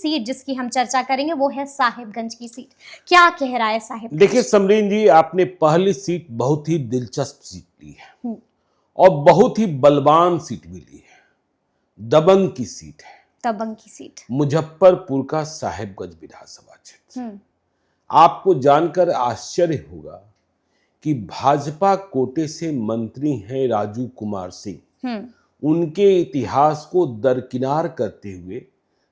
Seat जिसकी हम चर्चा करेंगे वो है साहिबगंज की सीट। क्या कह रहा है साहिबगंज? देखिए समरीन जी, आपने पहली सीट बहुत ही दिलचस्प सीट ली है और बहुत ही बलवान सीट भी ली है। दबंग की सीट है, दबंग की सीट, मुजफ्फरपुर का साहिबगंज विधानसभा क्षेत्र। आपको जानकर आश्चर्य होगा कि भाजपा कोटे से मंत्री हैं राजू कुमार सिंह। उनके इतिहास को दरकिनार करते हुए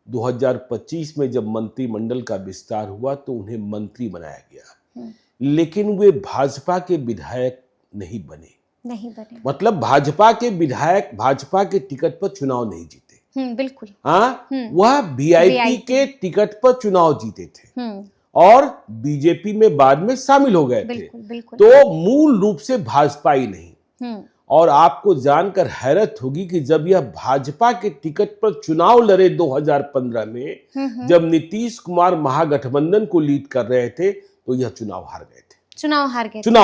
2025 में जब मंत्रिमंडल का विस्तार हुआ तो उन्हें मंत्री बनाया गया, लेकिन वे भाजपा के विधायक नहीं बने। मतलब भाजपा के विधायक भाजपा के टिकट पर चुनाव नहीं जीते। बिल्कुल। हाँ, वह वीआईपी के टिकट पर चुनाव जीते थे और बीजेपी में बाद में शामिल हो गए थे। तो मूल रूप से भाजपा ही नहीं। और आपको जानकर हैरत होगी कि जब यह भाजपा के टिकट पर चुनाव लड़े 2015 में, जब नीतीश कुमार महागठबंधन को लीड कर रहे थे, तो यह चुनाव हार गए थे। चुनाव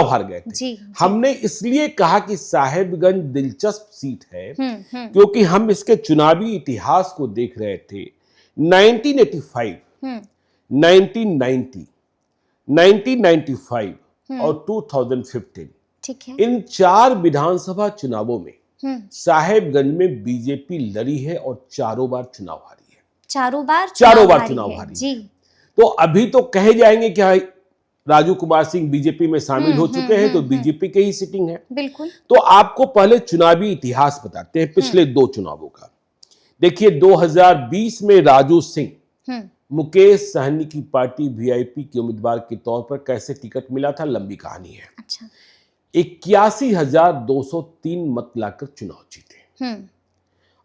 हार गए थे। जी। हमने इसलिए कहा कि साहिबगंज दिलचस्प सीट है क्योंकि हम इसके चुनावी इतिहास को देख रहे थे। 1985, 1990, 1995 और 2015, ठीक है, इन 4 विधानसभा चुनावों में साहिबगंज में बीजेपी लड़ी है और चारों बार चुनाव हारी है। चारों बार चुनाव हारी जी। है। तो अभी तो कहे जाएंगे कि राजू कुमार सिंह बीजेपी में शामिल हो चुके हैं, तो बीजेपी के ही सिटिंग है। बिल्कुल। तो आपको पहले चुनावी इतिहास बताते हैं पिछले 2 चुनावों का। देखिए 2020 में राजू सिंह मुकेश सहनी की पार्टी वीआईपी के उम्मीदवार के तौर पर कैसे टिकट मिला था, लंबी कहानी है। अच्छा। 81,203 मत लाकर चुनाव जीते।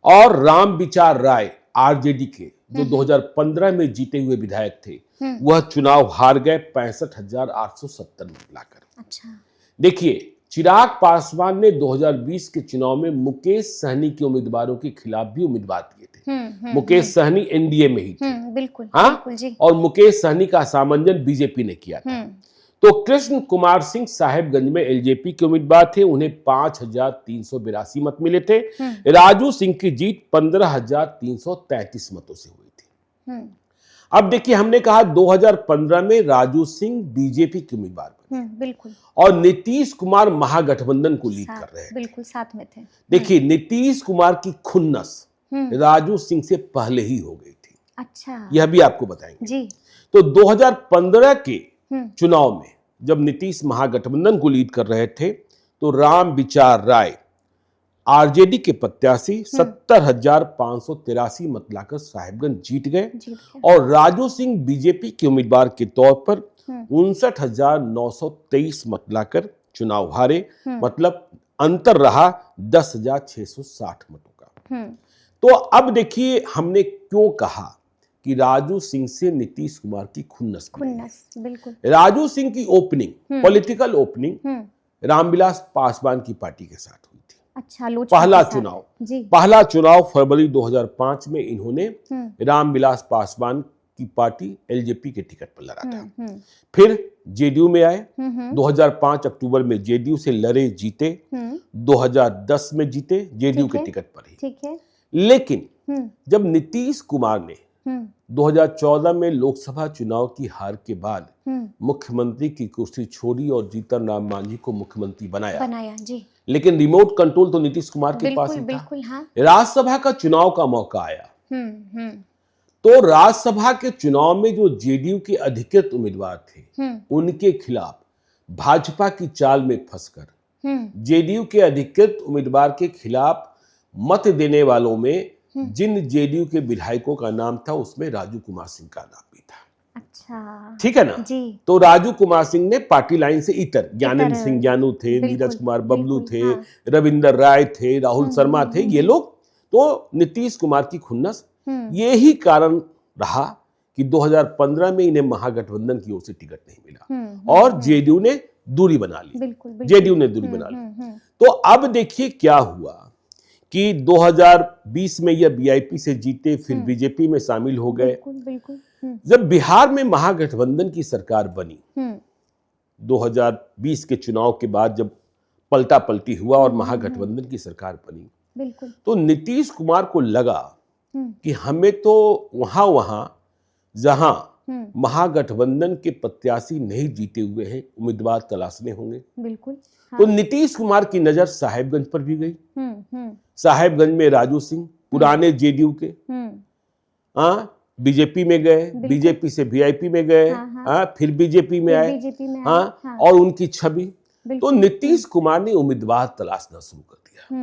और राम विचार राय आरजेडी के, जो 2015 में जीते हुए विधायक थे, वह चुनाव हार गए 65,870 मत लाकर। अच्छा। देखिए चिराग पासवान ने 2020 के चुनाव में मुकेश सहनी के उम्मीदवारों के खिलाफ भी उम्मीदवार किए थे। मुकेश सहनी एनडीए में ही थे। बिल्कुल। हाँ, बिल्कुल जी। और मुकेश सहनी का सामंजन बीजेपी ने किया था। तो कृष्ण कुमार सिंह साहिबगंज में एलजेपी के उम्मीदवार थे, उन्हें 5,382 मत मिले थे। राजू सिंह की जीत 15,333 मतों से हुई थी। अब देखिए हमने कहा 2015 में राजू सिंह बीजेपी के उम्मीदवार बने। बिल्कुल। और नीतीश कुमार महागठबंधन को लीड कर रहे थे। बिल्कुल साथ में थे। देखिए नीतीश कुमार की खुन्नस राजू सिंह से पहले ही हो गई थी। अच्छा। यह भी आपको बताएंगे जी। तो 2015 के चुनाव में जब नीतीश महागठबंधन को लीड कर रहे थे, तो राम विचार राय आरजेडी के प्रत्याशी 70,583 मत लाकर साहिबगंज जीत गए और राजू सिंह बीजेपी के उम्मीदवार के तौर पर 59,923 मत लाकर चुनाव हारे। मतलब अंतर रहा 10,660 मतों का। तो अब देखिए हमने क्यों कहा कि राजू सिंह से नीतीश कुमार की खुन्नस। बिल्कुल। राजू सिंह की opening, political opening Ramvilas Paswan की पार्टी के साथ हुई थी। अच्छा, पहला चुनाव फरवरी 2005 में इन्होंने रामविलास पासवान की पार्टी एलजेपी के टिकट पर लड़ा था। फिर जेडीयू में आए, 2005 अक्टूबर में जेडीयू से लड़े, जीते। 2010 में जीते जेडीयू के टिकट पर ही। ठीक है। लेकिन जब नीतीश कुमार ने 2014 में लोकसभा चुनाव की हार के बाद मुख्यमंत्री की कुर्सी छोड़ी और जीतन राम मांझी को मुख्यमंत्री बनाया जी। लेकिन रिमोट कंट्रोल तो नीतीश कुमार के पास ही था। हाँ। राज्यसभा का चुनाव का मौका आया, तो राज्यसभा के चुनाव में जो जेडीयू के अधिकृत उम्मीदवार थे, उनके खिलाफ भाजपा की चाल में फंसकर जेडीयू के अधिकृत उम्मीदवार के खिलाफ मत देने वालों में जिन जेडीयू के विधायकों का नाम था, उसमें राजू कुमार सिंह का नाम भी था। अच्छा, ठीक है ना जी। तो राजू कुमार सिंह ने पार्टी लाइन से इतर ज्ञानेंद्र सिंह ज्ञानू थे, नीरज कुमार बबलू थे, हाँ। रविंदर राय थे, राहुल शर्मा थे, ये लोग। तो नीतीश कुमार की खुन्नस, ये ही कारण रहा कि 2015 में इन्हें महागठबंधन की ओर से टिकट नहीं मिला और जेडीयू ने दूरी बना ली। जेडीयू ने दूरी बना ली। तो अब देखिए क्या हुआ कि 2020 में यह बीआईपी से जीते, फिर बीजेपी में शामिल हो गए। जब बिहार में महागठबंधन की सरकार बनी, 2020 के चुनाव के बाद जब पलटा पलटी हुआ और महागठबंधन की सरकार बनी, तो नीतीश कुमार को लगा कि हमें तो वहां जहां महागठबंधन के प्रत्याशी नहीं जीते हुए हैं, उम्मीदवार तलाशने होंगे। बिल्कुल। तो नीतीश कुमार की नजर साहेबगंज पर भी गई। साहेबगंज में राजू सिंह पुराने जेडीयू के बीजेपी में गए, बीजेपी से वीआईपी में गए, फिर बीजेपी में आए, और उनकी छवि। तो नीतीश कुमार ने उम्मीदवार तलाशना शुरू कर दिया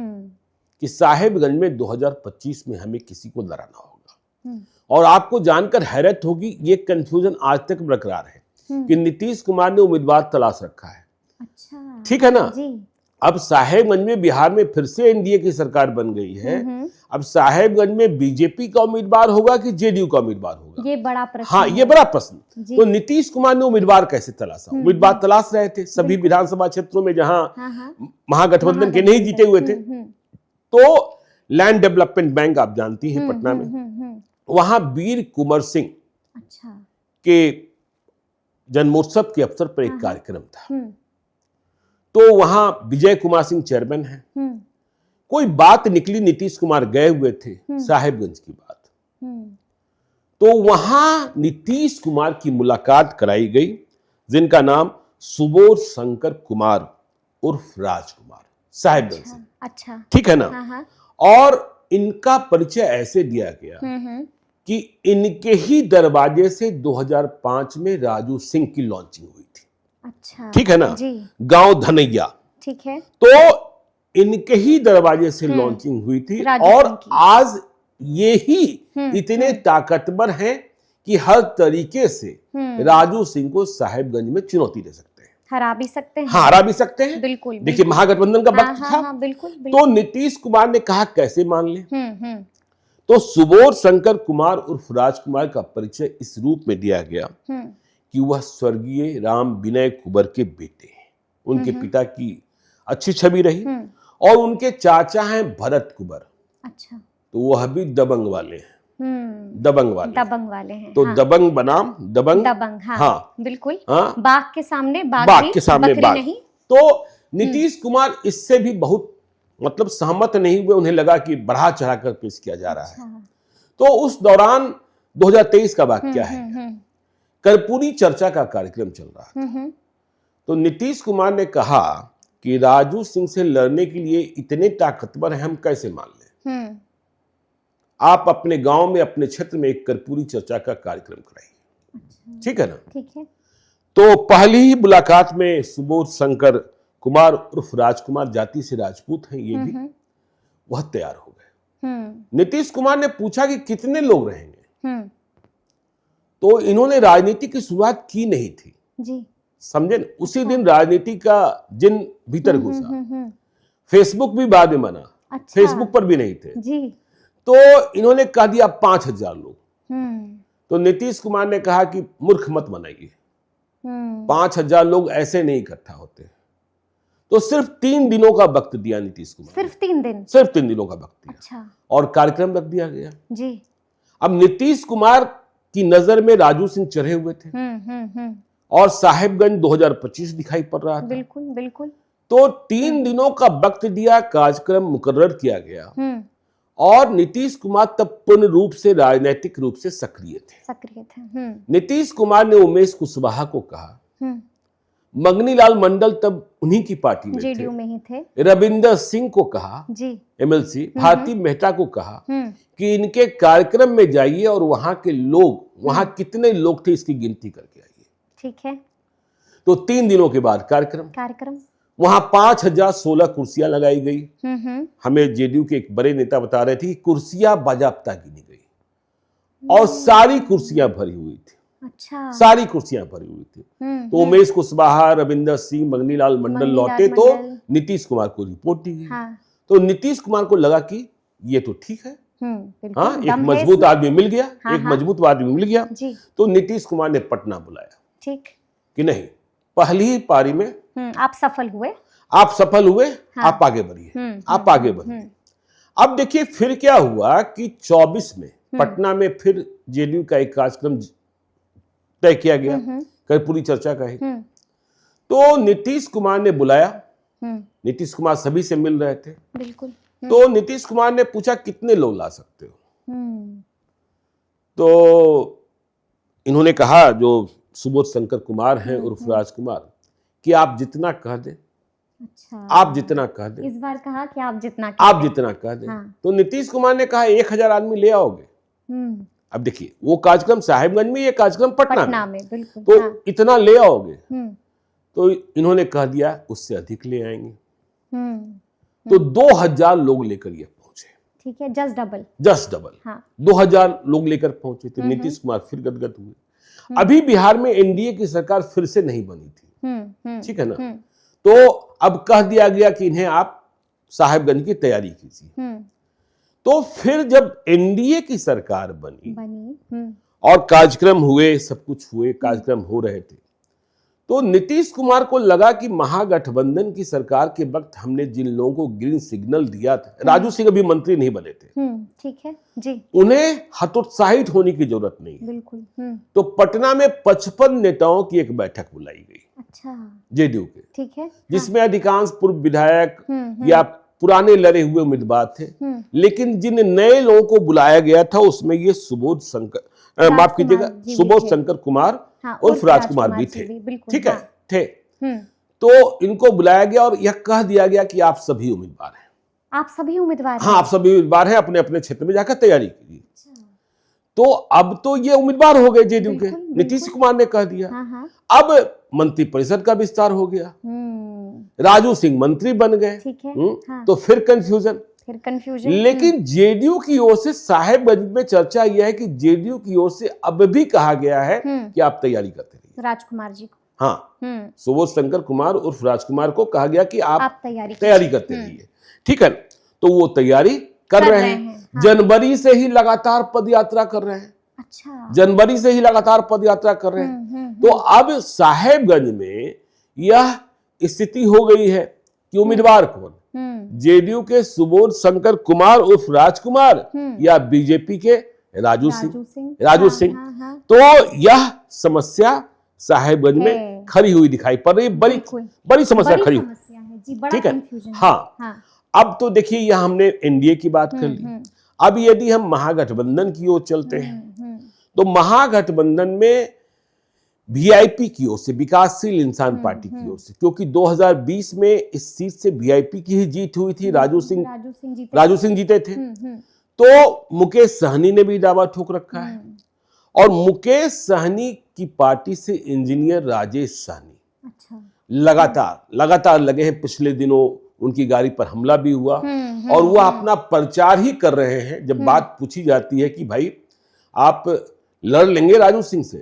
कि साहेबगंज में 2025 में हमें किसी को लड़ाना होगा। और आपको जानकर हैरत होगी, ये कंफ्यूजन आज तक बरकरार है कि नीतीश कुमार ने उम्मीदवार तलाश रखा है। अच्छा, ठीक है ना जी। अब साहेबगंज में बिहार में फिर से एनडीए की सरकार बन गई है। अब साहेबगंज में बीजेपी का उम्मीदवार होगा कि जेडीयू का उम्मीदवार होगा, ये बड़ा प्रश्न। हाँ, ये बड़ा प्रश्न। तो नीतीश कुमार ने उम्मीदवार कैसे तलाशा? उम्मीदवार तलाश रहे थे सभी विधानसभा क्षेत्रों में जहां महागठबंधन के नहीं जीते हुए थे। तो लैंड डेवलपमेंट बैंक आप जानती हैं पटना में, वहां वीर कुंवर सिंह के जन्मोत्सव के अवसर पर एक कार्यक्रम था। तो वहां विजय कुमार सिंह चेयरमैन है। कोई बात निकली, नीतीश कुमार गए हुए थे साहेबगंज की बात, तो वहां नीतीश कुमार की मुलाकात कराई गई, जिनका नाम सुबोध शंकर कुमार उर्फ राजकुमार, साहेबगंज से। अच्छा, ठीक है ना। और इनका परिचय ऐसे दिया गया कि इनके ही दरवाजे से 2005 में राजू सिंह की लॉन्चिंग हुई थी। अच्छा, ठीक है ना जी। गांव धनैया, ठीक है। तो इनके ही दरवाजे से लॉन्चिंग हुई थी। और आज ये ही इतने ताकतवर हैं कि हर तरीके से राजू सिंह को साहेबगंज में चुनौती दे सकते हैं, हरा भी सकते हैं। हाँ, हरा भी सकते हैं। बिल्कुल। देखिए, महागठबंधन का वक्त था। हाँ, बिल्कुल। तो नीतीश कुमार ने कहा कैसे मान ले। तो सुबोध शंकर कुमार उर्फ राजकुमार का परिचय इस रूप में दिया गया कि वह स्वर्गीय राम विनय कुंवर के बेटे हैं। उनके पिता की अच्छी छवि रही, और उनके चाचा हैं भरत कुंवर। अच्छा, तो वह भी दबंग वाले हैं। दबंग वाले हैं। तो हाँ। दबंग बनाम दबंग, हाँ, बिल्कुल। बाघ के सामने बाघ नहीं। तो नीतीश कुमार इससे भी बहुत मतलब सहमत नहीं हुए। उन्हें लगा कि बढ़ा चढ़ाकर पेश किया जा रहा है। तो उस दौरान 2023 का वाकया है, कर्पूरी चर्चा का कार्यक्रम चल रहा था। तो नीतीश कुमार ने कहा कि राजू सिंह से लड़ने के लिए इतने ताकतवर हैं, हम कैसे मान लें। आप अपने गांव में, अपने क्षेत्र में एक कर्पूरी चर्चा का कार्यक्रम कराइए। ठीक है ना। ठीक है। तो पहली ही मुलाकात में सुबोध शंकर कुमार उर्फ राजकुमार, जाति से राजपूत हैं ये भी, वह तैयार हो गए। नीतीश कुमार ने पूछा कि कितने लोग रहेंगे। तो इन्होंने राजनीति की शुरुआत की नहीं थी जी, समझे ना। उसी दिन राजनीति का जिन भीतर घुसा। फेसबुक भी बाद में बना। अच्छा। फेसबुक पर भी नहीं थे जी। तो इन्होंने कह दिया 5000 लोग। तो नीतीश कुमार ने कहा कि मूर्ख मत बनाइए, 5000 लोग ऐसे नहीं इकट्ठा होते। तो सिर्फ 3 दिनों का वक्त दिया नीतीश कुमार। सिर्फ 3 दिन? सिर्फ 3 दिनों का वक्त दिया। अच्छा। और कार्यक्रम रख दिया गया जी। अब नीतीश कुमार की नजर में राजू सिंह चढ़े हुए थे। और साहेबगंज 2025 दिखाई पड़ रहा था। बिल्कुल बिल्कुल। तो 3 दिनों का वक्त दिया, कार्यक्रम मुकर्रर किया गया। और नीतीश कुमार तब पूर्ण रूप से राजनीतिक रूप से सक्रिय थे। नीतीश कुमार ने उमेश कुशवाहा को कहा, मंगनीलाल मंडल तब उन्हीं की पार्टी में जेडीयू में ही थे, रविंदर सिंह को कहा जी, एमएलसी भारती मेहता को कहा कि इनके कार्यक्रम में जाइए और वहां के लोग, वहां कितने लोग थे इसकी गिनती करके आइए। ठीक है। तो 3 दिनों के बाद कार्यक्रम वहां 5016 कुर्सियां लगाई गई। हमें जेडीयू के एक बड़े नेता बता रहे थे कि कुर्सियां बाजाप्ता गिनी गई और सारी कुर्सियां भरी हुई थी। अच्छा। सारी कुर्सियां भरी हुई थी। तो उमेश कुशवाहा, रविंदर सिंह, मंगनीलाल मंडल लौटे तो नीतीश कुमार को रिपोर्ट दी गई। हाँ। तो नीतीश कुमार को लगा कि ये तो ठीक है, हाँ, एक मजबूत आदमी मिल गया। हाँ, एक मजबूत आदमी मिल गया जी। तो नीतीश कुमार ने पटना बुलाया। ठीक कि नहीं, पहली ही पारी में आप सफल हुए। हाँ। आप आगे बढ़िए, आप आगे बढ़िए। अब देखिए फिर क्या हुआ कि 24 में पटना में फिर जेडीयू का एक कार्यक्रम तय किया गया, कर्पूरी चर्चा का ही। तो नीतीश कुमार ने बुलाया। नीतीश कुमार सभी से मिल रहे थे। बिल्कुल। तो नीतीश कुमार ने पूछा कितने लोग ला सकते हो। तो इन्होंने कहा, जो सुबोध शंकर कुमार हैं उर्फ राजकुमार, कि आप जितना कह दें, अच्छा, आप जितना कह दें, इस बार कहा कि आप जितना कह दें। हाँ। तो नीतीश कुमार ने कहा 1000 आदमी ले आओगे। अब देखिए, वो कार्यक्रम साहिबगंज में, ये कार्यक्रम पटना में, बिल्कुल। तो हाँ। इतना ले आओगे। तो इन्होंने कह दिया उससे अधिक ले आएंगे। तो 2000 लोग लेकर ये पहुंचे। ठीक है, जस्ट डबल। हाँ। 2000 लोग लेकर पहुंचे थे। नीतीश कुमार फिर गदगद हुए। अभी बिहार में एनडीए की सरकार फिर से नहीं बनी थी, ठीक है ना। तो अब कह दिया गया कि इन्हें आप साहिबगंज की तैयारी कीजिए। तो फिर जब एनडीए की सरकार बनी और कार्यक्रम हुए, सब कुछ हुए, कार्यक्रम हो रहे थे, तो नीतीश कुमार को लगा कि महागठबंधन की सरकार के वक्त हमने जिन लोगों को ग्रीन सिग्नल दिया था, राजू सिंह अभी मंत्री नहीं बने थे, ठीक है जी, उन्हें हतोत्साहित होने की जरूरत नहीं है। बिल्कुल। तो पटना में 55 नेताओं की एक बैठक बुलाई गई, अच्छा, जेडीयू के, ठीक है, जिसमें अधिकांश पूर्व विधायक या पुराने लड़े हुए उम्मीदवार थे। लेकिन जिन नए लोगों को बुलाया गया था उसमें ये सुबोध शंकर, माफ कीजिएगा, सुबोध शंकर कुमार और राजकुमार भी थे, ठीक है, थे। तो इनको बुलाया गया और यह कह दिया गया कि आप सभी उम्मीदवार हैं, आप सभी उम्मीदवार हाँ, आप सभी उम्मीदवार हैं, अपने अपने क्षेत्र में जाकर तैयारी कीजिए। तो अब तो ये उम्मीदवार हो गए जेडीयू के, नीतीश कुमार ने कह दिया। अब मंत्रिपरिषद का विस्तार हो गया, राजू सिंह मंत्री बन गए, ठीक है। तो फिर कंफ्यूजन। लेकिन जेडीयू की ओर से साहिबगंज में चर्चा यह है कि जेडीयू की ओर से अब भी कहा गया है कि आप तैयारी करते रहिए, राजकुमार जी को, हाँ, सुबोध शंकर कुमार उर्फ राजकुमार को कहा गया कि आप तैयारी करते रहिए, ठीक है। तो वो तैयारी कर रहे हैं। हाँ। जनवरी से ही लगातार पद यात्रा कर रहे हैं। अच्छा, जनवरी से ही लगातार पद यात्रा कर रहे हैं। तो अब साहेबगंज में यह स्थिति हो गई है कि उम्मीदवार कौन, जेडीयू के सुबोध शंकर कुमार उर्फ राजकुमार या बीजेपी के राजू सिंह। तो यह समस्या साहेबगंज में खड़ी हुई दिखाई पड़ रही, बड़ी समस्या खड़ी हुई, ठीक है। हाँ, अब तो देखिए, यह हमने एनडीए की बात कर ली। अब यदि हम महागठबंधन की ओर चलते हैं, तो महागठबंधन में वीआईपी की ओर से, विकासशील इंसान पार्टी की ओर से, क्योंकि 2020 में इस सीट से वीआईपी की ही जीत हुई थी, राजू सिंह जीते थे। तो मुकेश सहनी ने भी दावा ठोक रखा है, और मुकेश सहनी की पार्टी से इंजीनियर राजेश सहनी लगातार लगे हैं। पिछले दिनों उनकी गाड़ी पर हमला भी हुआ, और वह अपना प्रचार ही कर रहे हैं। जब बात पूछी जाती है कि भाई आप लड़ लेंगे राजू सिंह से,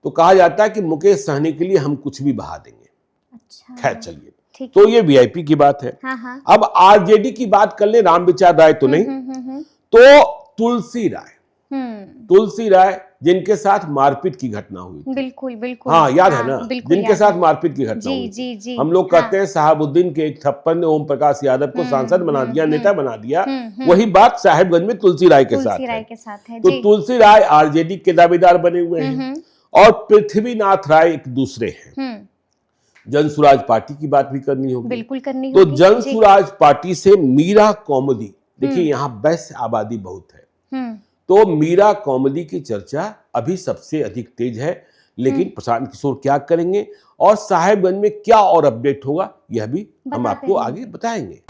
तो कहा जाता है कि मुकेश सहनी के लिए हम कुछ भी बहा देंगे। अच्छा, खैर चलिए, तो ये वीआईपी की बात है। अब आरजेडी की बात कर ले, रामविचार राय तो नहीं, तो तुलसी राय जिनके साथ मारपीट की घटना हुई, बिल्कुल, हाँ, याद है ना, जिनके साथ मारपीट की घटना हुई। हम लोग कहते हैं साहबुद्दीन के एक थप्पड़ ने ओम प्रकाश यादव को सांसद बना दिया, नेता बना दिया। वही बात साहेबगंज में तुलसी राय के साथ है। तो तुलसी राय आरजेडी के दावेदार बने हुए हैं, और पृथ्वीनाथ राय एक दूसरे हैं। जनसुराज पार्टी की बात भी करनी होगी, बिल्कुल करनी होगी। तो जनसुराज पार्टी से मीरा कौमुदी, देखिए यहाँ वैश्य आबादी बहुत है, तो मीरा कौमुदी की चर्चा अभी सबसे अधिक तेज है। लेकिन प्रशांत किशोर क्या करेंगे और साहेबगंज में क्या और अपडेट होगा, यह भी हम आपको आगे बताएंगे।